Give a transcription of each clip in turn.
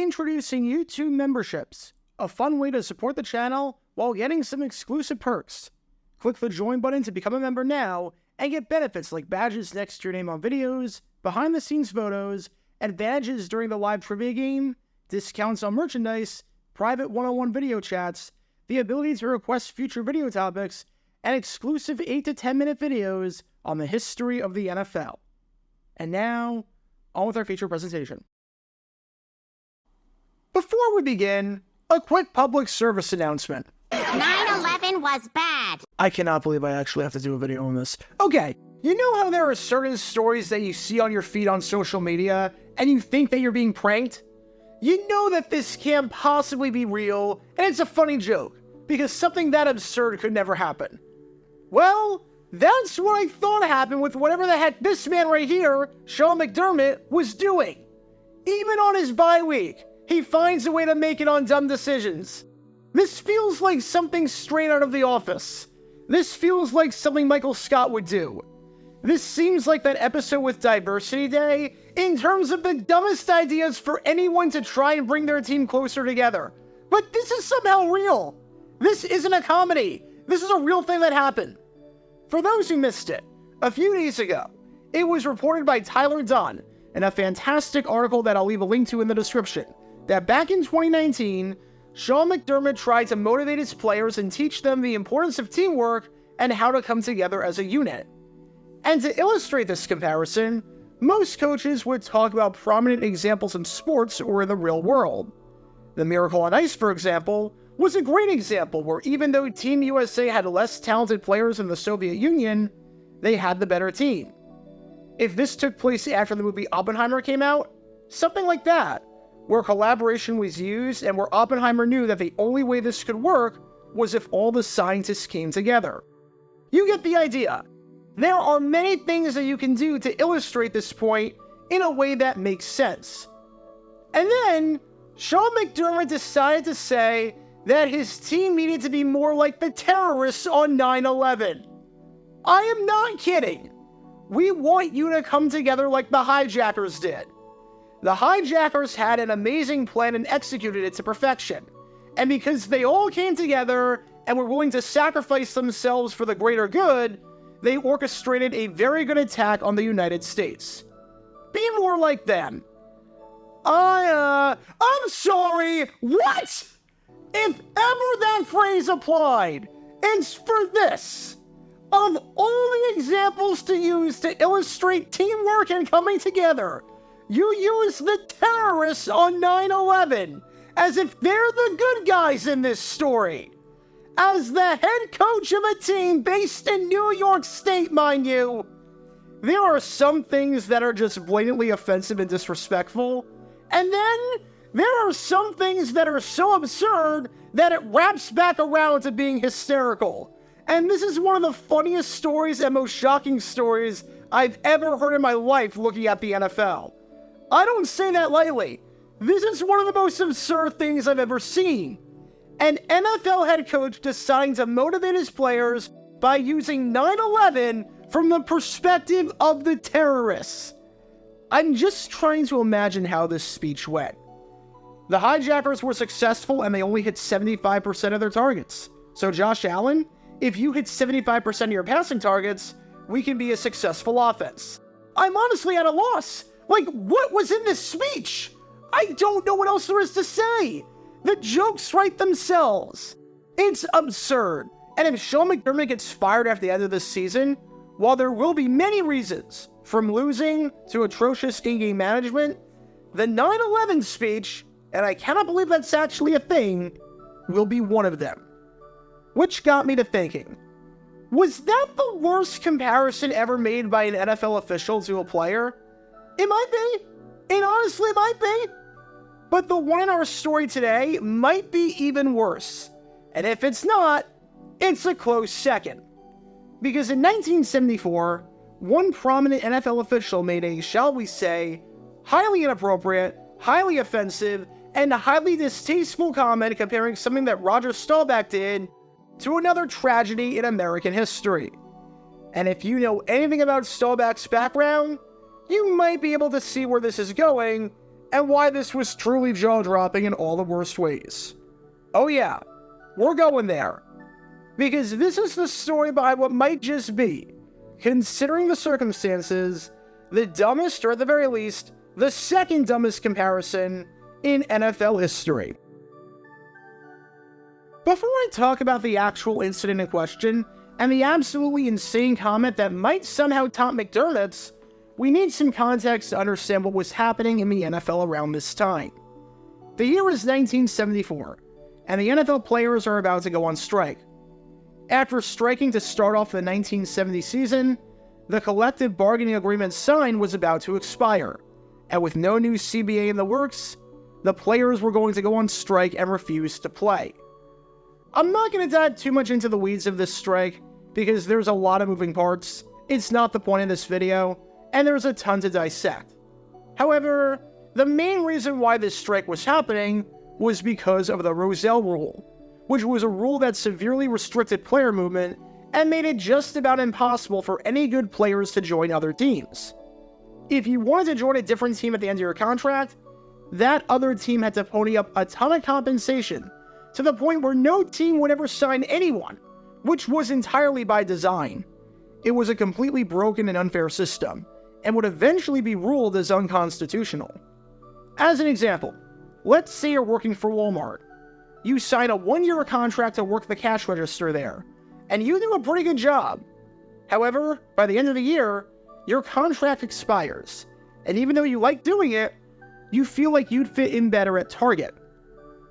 Introducing YouTube memberships, a fun way to support the channel while getting some exclusive perks. Click the join button to become a member now and get benefits like badges next to your name on videos, behind-the-scenes photos, advantages during the live trivia game, discounts on merchandise, private one-on-one video chats, the ability to request future video topics, and exclusive 8 to 10 minute videos on the history of the NFL. And now, on with our feature presentation. Before we begin, a quick public service announcement. 9/11 was bad. I cannot believe I actually have to do a video on this. Okay, you know how there are certain stories that you see on your feed on social media and you think that you're being pranked? You know that this can't possibly be real and it's a funny joke because something that absurd could never happen. Well, that's what I thought happened with whatever the heck this man right here, Sean McDermott, was doing. Even on his bye week, he finds a way to make it on dumb decisions. This feels like something straight out of The Office. This feels like something Michael Scott would do. This seems like that episode with Diversity Day in terms of the dumbest ideas for anyone to try and bring their team closer together. But this is somehow real. This isn't a comedy. This is a real thing that happened. For those who missed it, a few days ago, it was reported by Tyler Dunn in a fantastic article that I'll leave a link to in the description, that back in 2019, Sean McDermott tried to motivate his players and teach them the importance of teamwork and how to come together as a unit. And to illustrate this comparison, most coaches would talk about prominent examples in sports or in the real world. The Miracle on Ice, for example, was a great example where even though Team USA had less talented players than the Soviet Union, they had the better team. If this took place after the movie Oppenheimer came out, something like that, where collaboration was used and where Oppenheimer knew that the only way this could work was if all the scientists came together. You get the idea. There are many things that you can do to illustrate this point in a way that makes sense. And then, Sean McDermott decided to say that his team needed to be more like the terrorists on 9/11. I am not kidding. We want you to come together like the hijackers did. The hijackers had an amazing plan and executed it to perfection. And because they all came together and were willing to sacrifice themselves for the greater good, they orchestrated a very good attack on the United States. Be more like them. I'm sorry, what? If ever that phrase applied, it's for this. Of all the examples to use to illustrate teamwork and coming together, you use the terrorists on 9/11 as if they're the good guys in this story. As the head coach of a team based in New York State, mind you, there are some things that are just blatantly offensive and disrespectful, and then there are some things that are so absurd that it wraps back around to being hysterical. And this is one of the funniest stories and most shocking stories I've ever heard in my life looking at the NFL. I don't say that lightly. This is one of the most absurd things I've ever seen. An NFL head coach deciding to motivate his players by using 9/11 from the perspective of the terrorists. I'm just trying to imagine how this speech went. The hijackers were successful and they only hit 75% of their targets. So Josh Allen, if you hit 75% of your passing targets, we can be a successful offense. I'm honestly at a loss. Like, what was in this speech? I don't know what else there is to say. The jokes write themselves. It's absurd. And if Sean McDermott gets fired after the end of this season, while there will be many reasons, from losing to atrocious in-game management, the 9/11 speech, and I cannot believe that's actually a thing, will be one of them. Which got me to thinking, was that the worst comparison ever made by an NFL official to a player? It might be. It honestly might be. But the one in our story today might be even worse. And if it's not, it's a close second. Because in 1974, one prominent NFL official made a, shall we say, highly inappropriate, highly offensive, and highly distasteful comment comparing something that Roger Staubach did to another tragedy in American history. And if you know anything about Staubach's background, you might be able to see where this is going, and why this was truly jaw-dropping in all the worst ways. Oh yeah, we're going there. Because this is the story behind what might just be, considering the circumstances, the dumbest, or at the very least, the second dumbest comparison in NFL history. Before I talk about the actual incident in question, and the absolutely insane comment that might somehow top McDermott's, we need some context to understand what was happening in the NFL around this time. The year is 1974, and the NFL players are about to go on strike. After striking to start off the 1970 season, the collective bargaining agreement signed was about to expire, and with no new CBA in the works, the players were going to go on strike and refuse to play. I'm not going to dive too much into the weeds of this strike, because there's a lot of moving parts, it's not the point of this video, and there's a ton to dissect. However, the main reason why this strike was happening was because of the Rozelle Rule, which was a rule that severely restricted player movement and made it just about impossible for any good players to join other teams. If you wanted to join a different team at the end of your contract, that other team had to pony up a ton of compensation, to the point where no team would ever sign anyone, which was entirely by design. It was a completely broken and unfair system, and would eventually be ruled as unconstitutional. As an example, let's say you're working for Walmart. You sign a 1-year contract to work the cash register there, and you do a pretty good job. However, by the end of the year, your contract expires, and even though you like doing it, you feel like you'd fit in better at Target.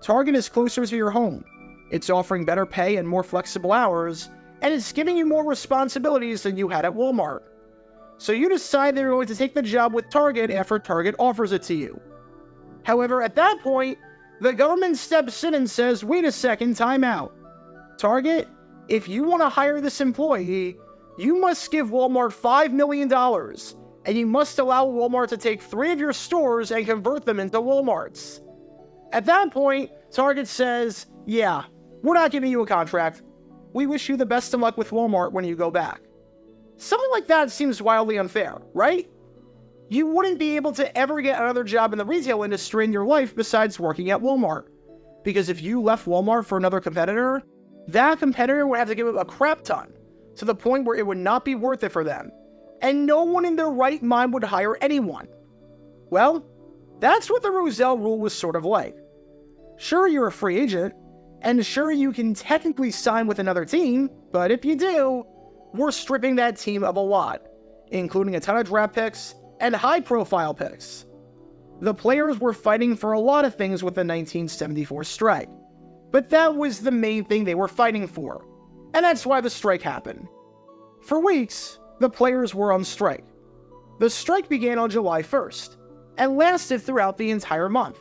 Target is closer to your home, it's offering better pay and more flexible hours, and it's giving you more responsibilities than you had at Walmart. So you decide that you're going to take the job with Target after Target offers it to you. However, at that point, the government steps in and says, wait a second, time out. Target, if you want to hire this employee, you must give Walmart $5 million, and you must allow Walmart to take 3 of your stores and convert them into Walmarts. At that point, Target says, yeah, we're not giving you a contract. We wish you the best of luck with Walmart when you go back. Something like that seems wildly unfair, right? You wouldn't be able to ever get another job in the retail industry in your life besides working at Walmart. Because if you left Walmart for another competitor, that competitor would have to give up a crap ton, to the point where it would not be worth it for them, and no one in their right mind would hire anyone. Well, that's what the Rozelle Rule was sort of like. Sure, you're a free agent, and sure, you can technically sign with another team, but if you do, we're stripping that team of a lot, including a ton of draft picks and high-profile picks. The players were fighting for a lot of things with the 1974 strike, but that was the main thing they were fighting for, and that's why the strike happened. For weeks, the players were on strike. The strike began on July 1st, and lasted throughout the entire month,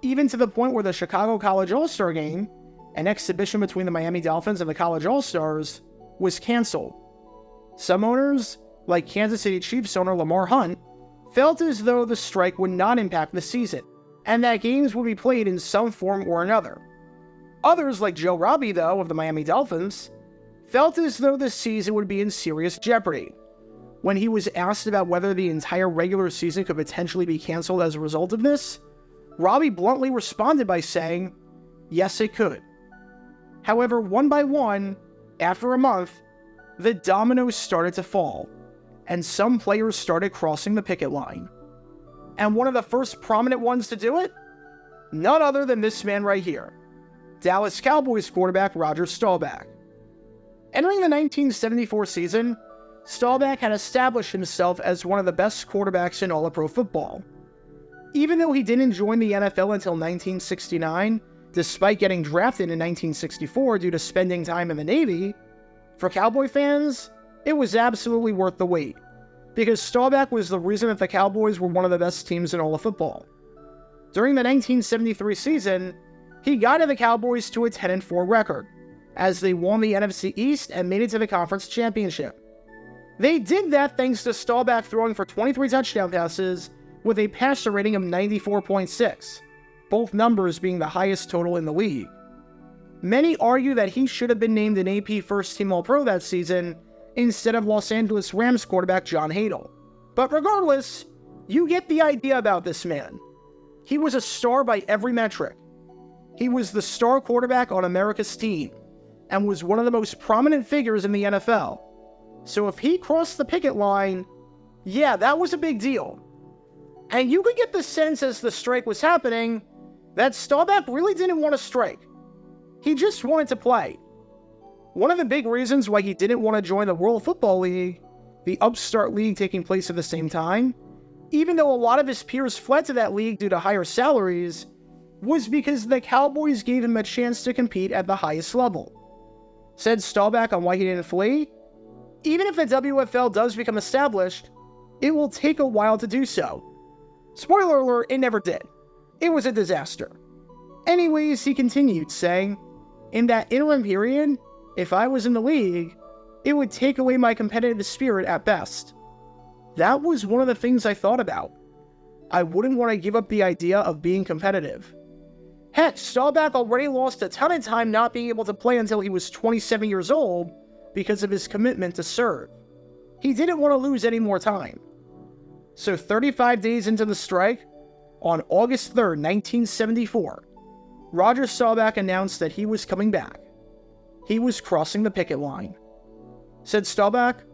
even to the point where the Chicago College All-Star Game, an exhibition between the Miami Dolphins and the College All-Stars, was canceled. Some owners, like Kansas City Chiefs owner Lamar Hunt, felt as though the strike would not impact the season, and that games would be played in some form or another. Others, like Joe Robbie, though, of the Miami Dolphins, felt as though the season would be in serious jeopardy. When he was asked about whether the entire regular season could potentially be canceled as a result of this, Robbie bluntly responded by saying, yes, it could. However, one by one, after a month, the dominoes started to fall, and some players started crossing the picket line. And one of the first prominent ones to do it? None other than this man right here, Dallas Cowboys quarterback Roger Staubach. Entering the 1974 season, Staubach had established himself as one of the best quarterbacks in all of pro football. Even though he didn't join the NFL until 1969, despite getting drafted in 1964 due to spending time in the Navy, for Cowboy fans, it was absolutely worth the wait, because Staubach was the reason that the Cowboys were one of the best teams in all of football. During the 1973 season, he guided the Cowboys to a 10-4 record, as they won the NFC East and made it to the conference championship. They did that thanks to Staubach throwing for 23 touchdown passes with a passer rating of 94.6, both numbers being the highest total in the league. Many argue that he should have been named an AP First-Team All-Pro that season instead of Los Angeles Rams quarterback John Hadle. But regardless, you get the idea about this man. He was a star by every metric. He was the star quarterback on America's team and was one of the most prominent figures in the NFL. So if he crossed the picket line, yeah, that was a big deal. And you could get the sense as the strike was happening that Staubach really didn't want to strike. He just wanted to play. One of the big reasons why he didn't want to join the World Football League, the upstart league taking place at the same time, even though a lot of his peers fled to that league due to higher salaries, was because the Cowboys gave him a chance to compete at the highest level. Said Staubach on why he didn't flee, even if the WFL does become established, it will take a while to do so. Spoiler alert, it never did. It was a disaster. Anyways, he continued, saying, in that interim period, if I was in the league, it would take away my competitive spirit at best. That was one of the things I thought about. I wouldn't want to give up the idea of being competitive. Heck, Staubach already lost a ton of time not being able to play until he was 27 years old because of his commitment to serve. He didn't want to lose any more time. So 35 days into the strike, on August 3rd, 1974, Roger Staubach announced that he was coming back. He was crossing the picket line. Said Staubach,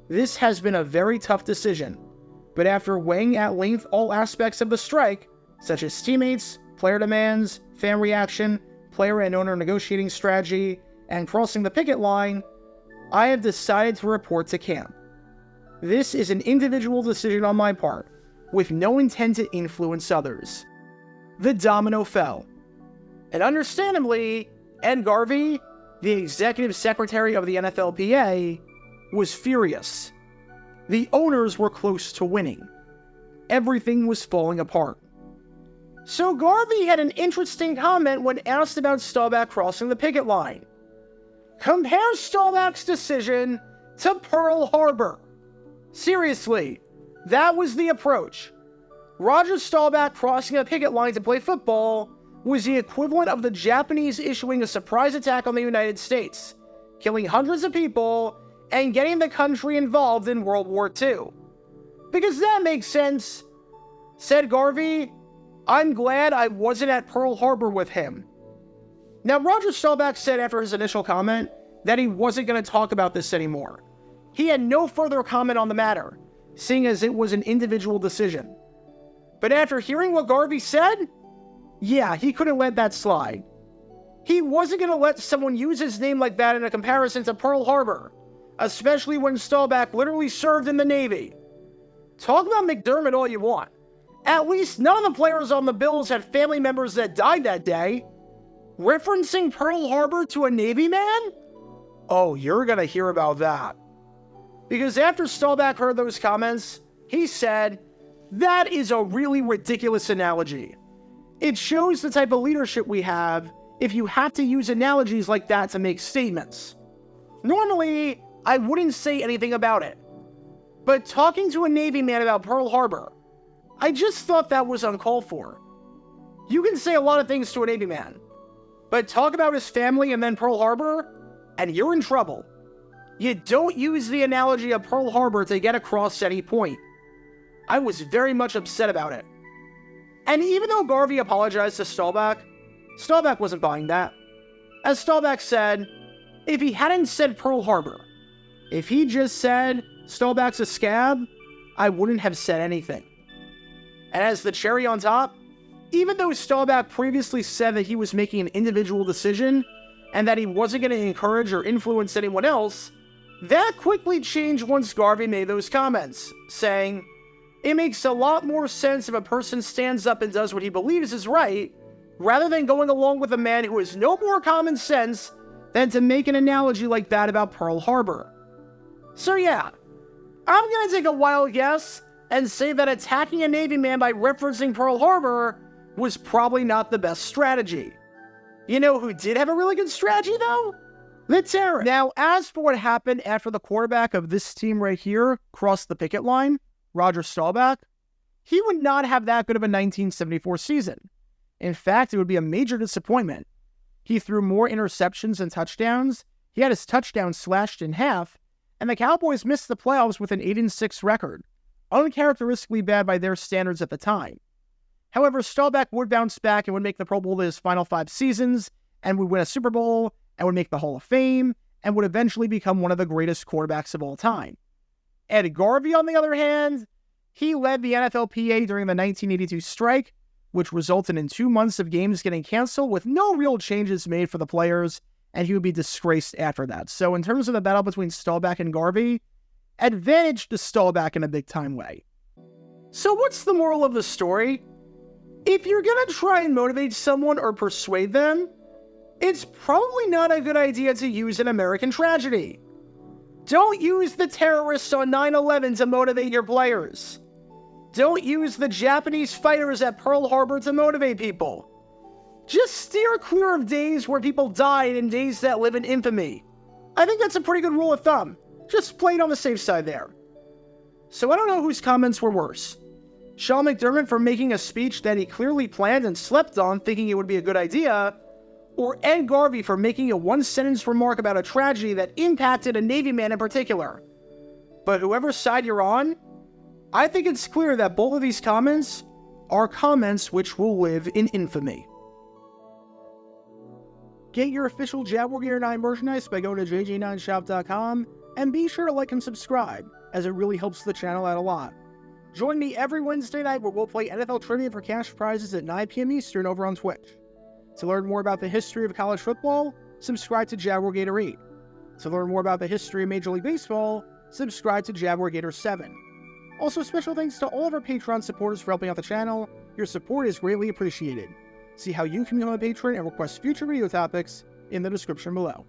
"This has been a very tough decision, but after weighing at length all aspects of the strike, such as teammates, player demands, fan reaction, player and owner negotiating strategy, and crossing the picket line, I have decided to report to camp. This is an individual decision on my part, with no intent to influence others." The domino fell. And understandably, Ed Garvey, the executive secretary of the NFLPA, was furious. The owners were close to winning. Everything was falling apart. So Garvey had an interesting comment when asked about Staubach crossing the picket line. Compare Staubach's decision to Pearl Harbor. Seriously, that was the approach. Roger Staubach crossing a picket line to play football was the equivalent of the Japanese issuing a surprise attack on the United States, killing hundreds of people and getting the country involved in World War II. Because that makes sense. Said Garvey, I'm glad I wasn't at Pearl Harbor with him. Now, Roger Staubach said after his initial comment that he wasn't going to talk about this anymore. He had no further comment on the matter, seeing as it was an individual decision. But after hearing what Garvey said, yeah, he couldn't let that slide. He wasn't going to let someone use his name like that in a comparison to Pearl Harbor, especially when Staubach literally served in the Navy. Talk about McDermott all you want. At least none of the players on the Bills had family members that died that day. Referencing Pearl Harbor to a Navy man? Oh, you're going to hear about that. Because after Staubach heard those comments, he said, that is a really ridiculous analogy. It shows the type of leadership we have if you have to use analogies like that to make statements. Normally, I wouldn't say anything about it. But talking to a Navy man about Pearl Harbor, I just thought that was uncalled for. You can say a lot of things to a Navy man, but talk about his family and then Pearl Harbor, and you're in trouble. You don't use the analogy of Pearl Harbor to get across any point. I was very much upset about it. And even though Garvey apologized to Staubach, Staubach wasn't buying that. As Staubach said, if he hadn't said Pearl Harbor, if he just said Staubach's a scab, I wouldn't have said anything. And as the cherry on top, even though Staubach previously said that he was making an individual decision and that he wasn't going to encourage or influence anyone else, that quickly changed once Garvey made those comments, saying, it makes a lot more sense if a person stands up and does what he believes is right, rather than going along with a man who has no more common sense than to make an analogy like that about Pearl Harbor. So yeah, I'm going to take a wild guess and say that attacking a Navy man by referencing Pearl Harbor was probably not the best strategy. You know who did have a really good strategy, though? The Terror. Now, as for what happened after the quarterback of this team right here crossed the picket line, Roger Staubach, he would not have that good of a 1974 season. In fact, it would be a major disappointment. He threw more interceptions than touchdowns, he had his touchdowns slashed in half, and the Cowboys missed the playoffs with an 8-6 record, uncharacteristically bad by their standards at the time. However, Staubach would bounce back and would make the Pro Bowl his final 5 seasons, and would win a Super Bowl, and would make the Hall of Fame, and would eventually become one of the greatest quarterbacks of all time. Ed Garvey, on the other hand, he led the NFLPA during the 1982 strike, which resulted in 2 months of games getting canceled with no real changes made for the players, and he would be disgraced after that. So in terms of the battle between Staubach and Garvey, advantage to Staubach in a big-time way. So what's the moral of the story? If you're gonna try and motivate someone or persuade them, it's probably not a good idea to use an American tragedy. Don't use the terrorists on 9/11 to motivate your players. Don't use the Japanese fighters at Pearl Harbor to motivate people. Just steer clear of days where people died and days that live in infamy. I think that's a pretty good rule of thumb. Just play it on the safe side there. So I don't know whose comments were worse. Sean McDermott for making a speech that he clearly planned and slept on thinking it would be a good idea, or Ed Garvey for making a one-sentence remark about a tragedy that impacted a Navy man in particular. But whoever side you're on, I think it's clear that both of these comments are comments which will live in infamy. Get your official Jaguar Gear 9 merchandise by going to jj9shop.com, and be sure to like and subscribe, as it really helps the channel out a lot. Join me every Wednesday night where we'll play NFL Trivia for cash prizes at 9 p.m. Eastern over on Twitch. To learn more about the history of college football, subscribe to Jaguar Gator 8. To learn more about the history of Major League Baseball, subscribe to Jaguar Gator 7. Also, special thanks to all of our Patreon supporters for helping out the channel. Your support is greatly appreciated. See how you can become a patron and request future video topics in the description below.